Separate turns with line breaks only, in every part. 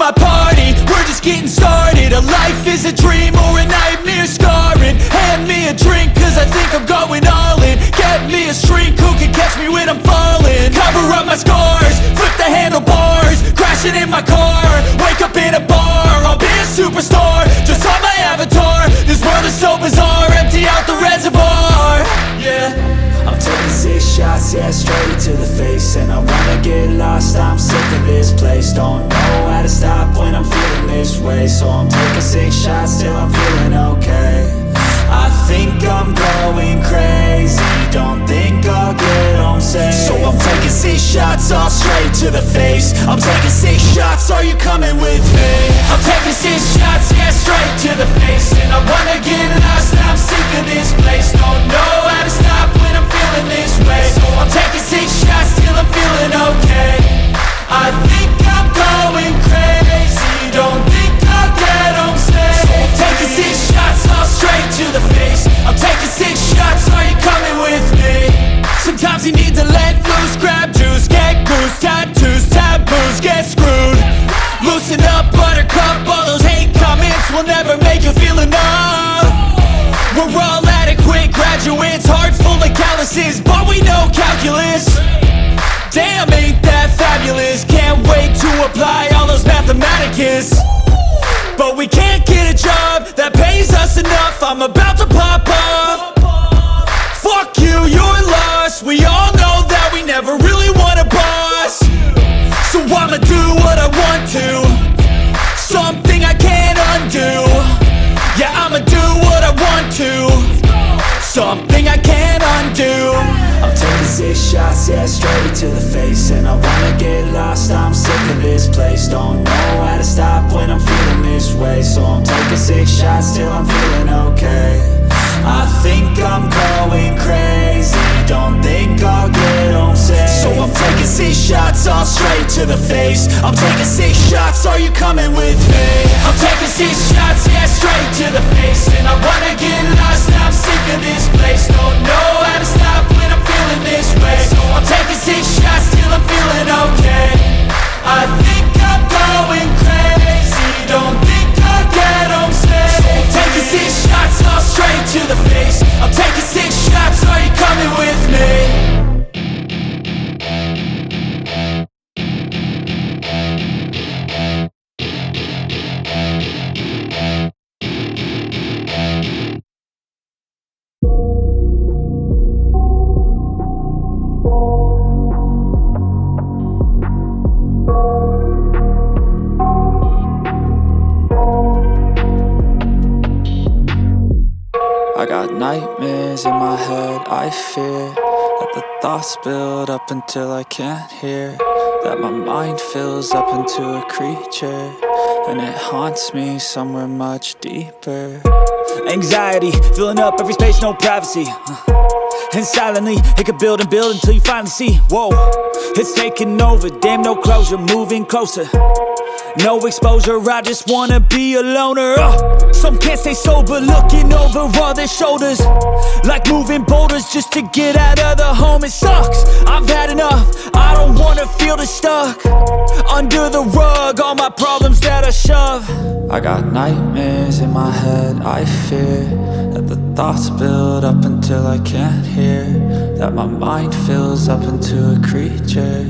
my party, we're just getting started. A life is a dream or a nightmare scarring. Hand me a drink cause I think I'm going all in. Get me a shrink who can catch me when I'm falling. Cover up my scars, flip the handlebars, crashing in my car, wake up in a bar. I'll be a superstar, just on my avatar. This world is so bizarre, empty out the reservoir. Yeah, I'm taking 6 shots, yeah, straight to the face. And I wanna get lost, I'm sick of this place. Don't know how to stop when I'm feeling this way. So I'm taking 6 shots till I'm feeling okay. I think I'm going crazy, don't think I'll get home safe. So I'm taking 6 shots, all straight to the face. I'm taking 6 shots, are you coming with me? I'm taking 6 shots, yeah, straight to the face. And I wanna get lost, I'm sick of this place. Don't know how to stop when I'm feeling this way. So I'm taking 6 shots till I'm feeling okay. I think I'm going crazy, don't think I'll get home safe. So I'm taking 6 shots, all straight to the face. I'm taking 6 shots, are you coming with me? Sometimes you need to let loose, grab juice, get goose, tattoos, taboos, get screwed. Loosen up, buttercup, all those hate comments will never make you feel enough. We're all adequate graduates, hearts full of calluses, but we know calculus. Damn, ain't that fabulous? Can't wait to apply all those mathematicus. But we can't get a job that pays us enough. I'm about to pop off. Fuck you, you're lost. We all know that we never really want a boss. So I'ma do what I want to, something I can't undo. Yeah, I'ma do what I want to, something I can't undo. I'm taking 6 shots, yeah, straight to the face. And I wanna get lost, I'm sick of this place. Don't know how to stop when I'm feeling this way. So I'm taking 6 shots till I'm feeling okay. I think I'm going crazy, don't think I'll get home safe. So I'm taking 6 shots, all straight to the face. I'm taking 6 shots, are you coming with me? I'm taking 6 shots, yeah, straight to the face. And I wanna get lost, I'm sick of this place. Don't know how to stop when I'm feeling this way. So I'm taking 6 shots till I'm feeling okay. I think I'm going crazy, don't think I'll get home safe. So I'm taking 6 shots, all straight to the face. I'm taking 6 shots, are you coming with me?
I got nightmares in my head, I fear that the thoughts build up until I can't hear, that my mind fills up into a creature, and it haunts me somewhere much deeper.
Anxiety, filling up every space, no privacy. And silently, it could build and build until you finally see, whoa, it's taking over, damn, no closure, moving closer. No exposure, I just wanna be a loner. Some can't stay sober, looking over all their shoulders, like moving boulders just to get out of the home. It sucks, I've had enough, I don't wanna feel the stuck under the rug, all my problems that I shove.
I got nightmares in my head, I fear that the thoughts build up until I can't hear, that my mind fills up into a creature,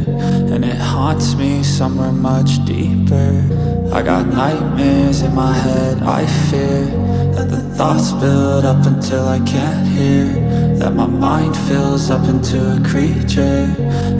and it haunts me somewhere much deeper. I got nightmares in my head, I fear that the thoughts build up until I can't hear, that my mind fills up into a creature,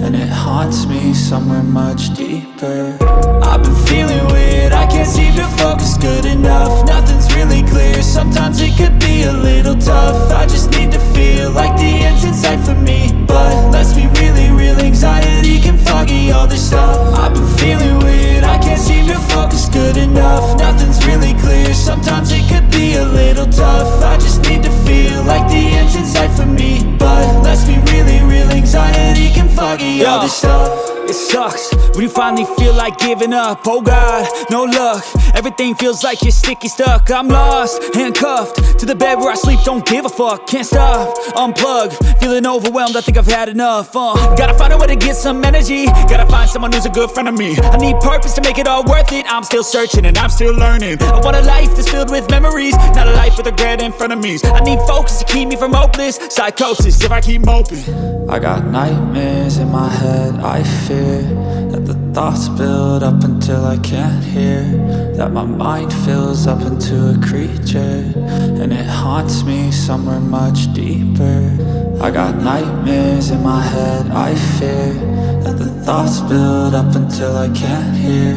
and it haunts me somewhere much deeper.
I've been feeling weird, I can't seem to focus good enough. Nothing's really clear, sometimes it could be a little tough. I just need to feel like the end's in sight for me, but let's be really real, anxiety can foggy all this stuff. I've been feeling weird, I can't seem to focus good enough. Nothing's really clear, sometimes it could be a little tough. I just need to feel like the end's in sight for me, but let's be really real, anxiety can foggy all this stuff. It sucks when you finally feel like giving up. Oh God, no luck. Everything feels like you're sticky stuck. I'm lost, handcuffed to the bed where I sleep. Don't give a fuck, can't stop. Unplug, feeling overwhelmed. I think I've had enough. Gotta find a way to get some energy. Gotta find someone who's a good friend of me. I need purpose to make it all worth it. I'm still searching and I'm still learning. I want a life that's filled with memories, not a life with regret in front of me. I need focus to keep me from hopeless psychosis if I keep moping.
I got nightmares in my head, I fear that the thoughts build up until I can't hear, that my mind fills up into a creature, and it haunts me somewhere much deeper. I got nightmares in my head, I fear that the thoughts build up until I can't hear,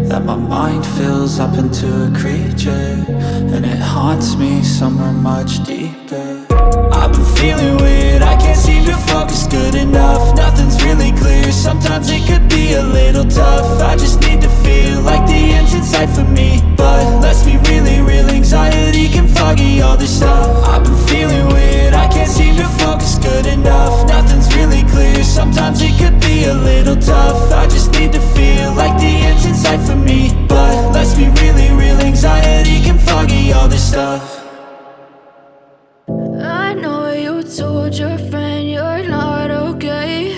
that my mind fills up into a creature, and it haunts me somewhere much deeper.
I've been feeling weird, I can't seem to focus good enough. Nothing's really clear, sometimes it could be a little tough. I just need to feel like the end's in sight for me, but let's be really real, anxiety can foggy all this stuff. I've been feeling weird, I can't seem to focus good enough. Nothing's really clear, sometimes it could be a little tough. I just need to feel like the end's in sight for me, but let's be really real, anxiety can foggy all this stuff.
I know you told your friend you're not okay,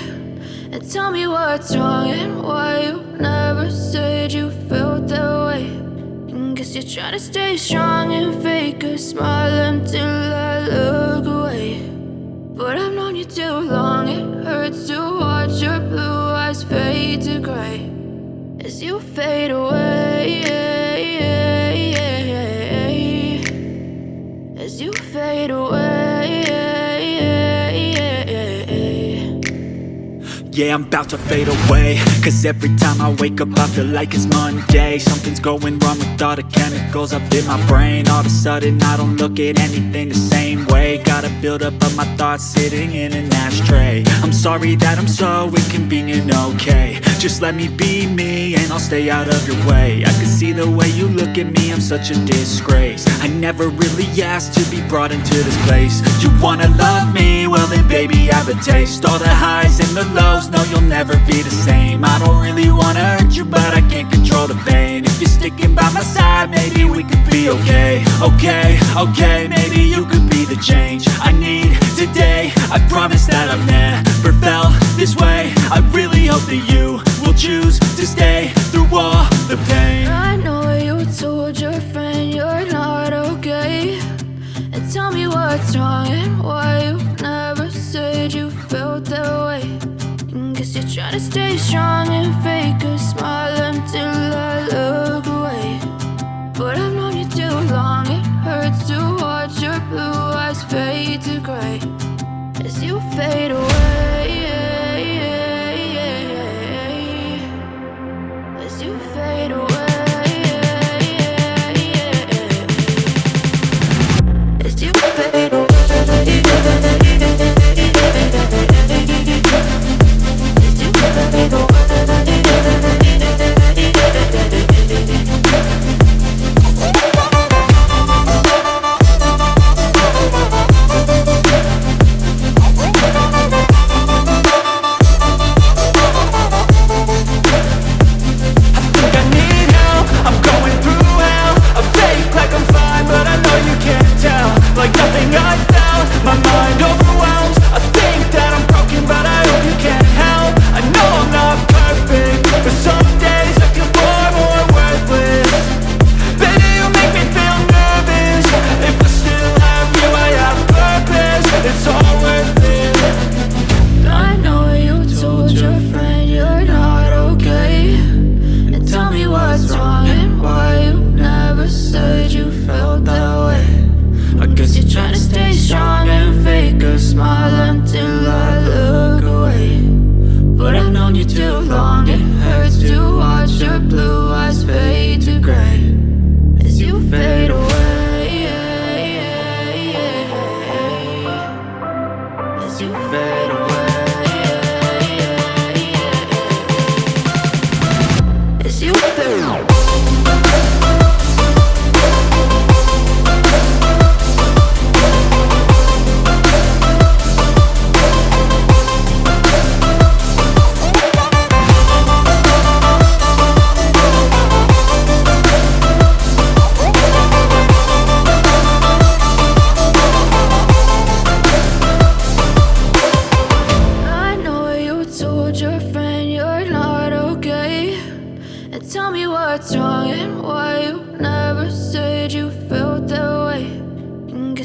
and tell me what's wrong and why you never said you felt that way. And guess you're trying to stay strong and fake a smile until I look away. But I've known you too long, it hurts to watch your blue eyes fade to gray as you fade away, as you fade away.
Yeah, I'm about to fade away, cause every time I wake up I feel like it's Monday. Something's going wrong with all the chemicals up in my brain. All of a sudden I don't look at anything the same way. Got a buildup of my thoughts sitting in an ashtray. I'm sorry that I'm so inconvenient, okay. Just let me be me and I'll stay out of your way. I can see the way you look at me, I'm such a disgrace. I never really asked to be brought into this place. You wanna love me? Well then baby I have a taste. All the highs and the lows, no you'll never be the same. I don't really wanna hurt you but I can't control the pain. If you're sticking by my side maybe we could be okay. Okay, maybe you could be the change I need today. I promise that I've never felt this way. I really hope that you will choose to stay through all the pain.
I know you told your friend you're not okay, and tell me what's wrong and why you never said you felt that way. And guess you're trying to stay strong and fake a smile until I look away. But I've known you too long, it hurts to watch your blue eyes fade to gray as you fade away, as you fade away, as you fade away.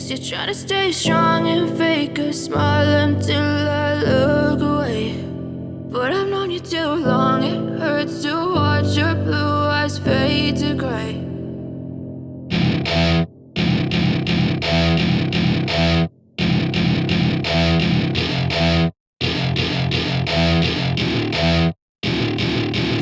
guess you're trying to stay strong and fake a smile until I look away. But I've known you too long, it hurts to watch your blue eyes fade to gray.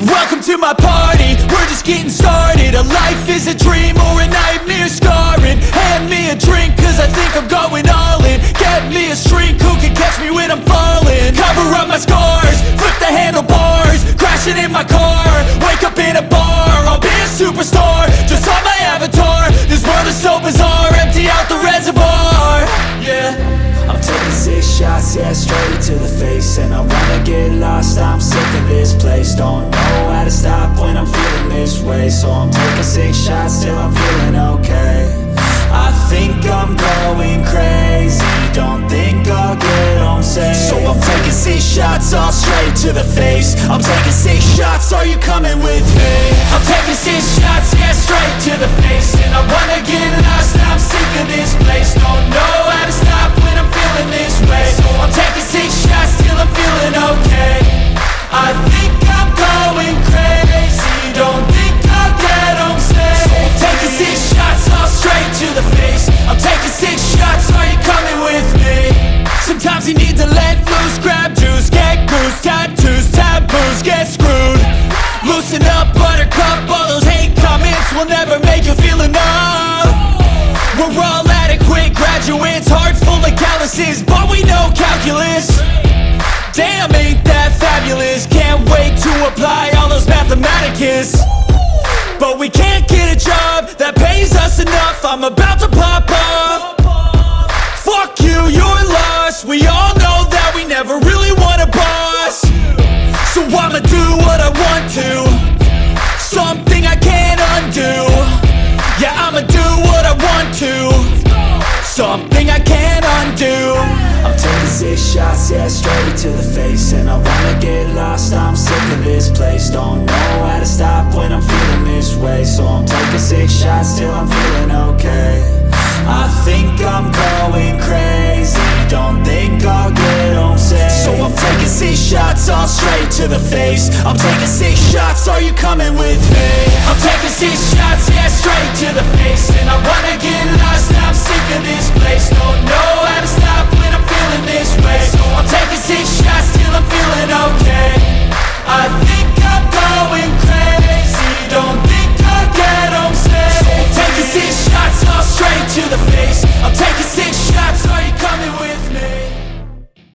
Welcome to my party, we're just getting started. A life is a dream or a nightmare scarring. Hand me a drink cause I think I'm going all in. Get me a shrink who can catch me when I'm falling. Cover up my scars, flip the handlebars. Crashing in my car, wake up in a bar. I'll be a superstar, just on my avatar. This world is so bizarre, empty out the reservoir. Yeah,
I'm taking 6 shots, yeah, straight to the face. And I wanna get lost, I'm sick of this place. Don't know how to stop when I'm feeling this way. So I'm taking 6 shots till I'm feeling okay. I think I'm going crazy, don't think I'll get home safe. So I'm taking 6 shots, all straight to the face. I'm taking 6 shots, are you coming with me?
I'm taking 6 shots, yeah, straight to the face. And I wanna get lost, I'm sick of this place. Don't know how to stop when I'm feeling this way. So I'm taking 6 shots till I'm feeling okay. I think I'm going crazy, don't think I'll get home safe. So I'm taking 6 shots, all straight to the face. I'm taking 6 shots, are you coming with me? Sometimes you need to let loose, grab juice, get goose, tattoos, taboos, get screwed. Loosen up, buttercup, all those hate comments will never make you feel enough. We're all adequate graduates, heart full of calluses, but we know calculus. Damn, ain't that fabulous? Can't wait to apply all those mathematicus. But we can't get a job that pays us enough. I'm about to pop off. Fuck you, you're lost. We all know that we never really want a boss. So I'ma do what I want to, something I can't undo. Yeah, I'ma do what I want to, something I can't undo.
I'm taking 6 shots, yeah, straight to the face. And I wanna get lost, I'm sick of this place. Don't know how to stop when I'm feeling this way. So I'm taking 6 shots till I'm feeling okay. I think I'm going crazy, don't think I'll get home safe.
So I'm taking 6 shots, all straight to the face. I'm taking 6 shots, are you coming with me? I'm taking 6 shots, yeah, straight to the face. And I wanna get lost, I'm sick of this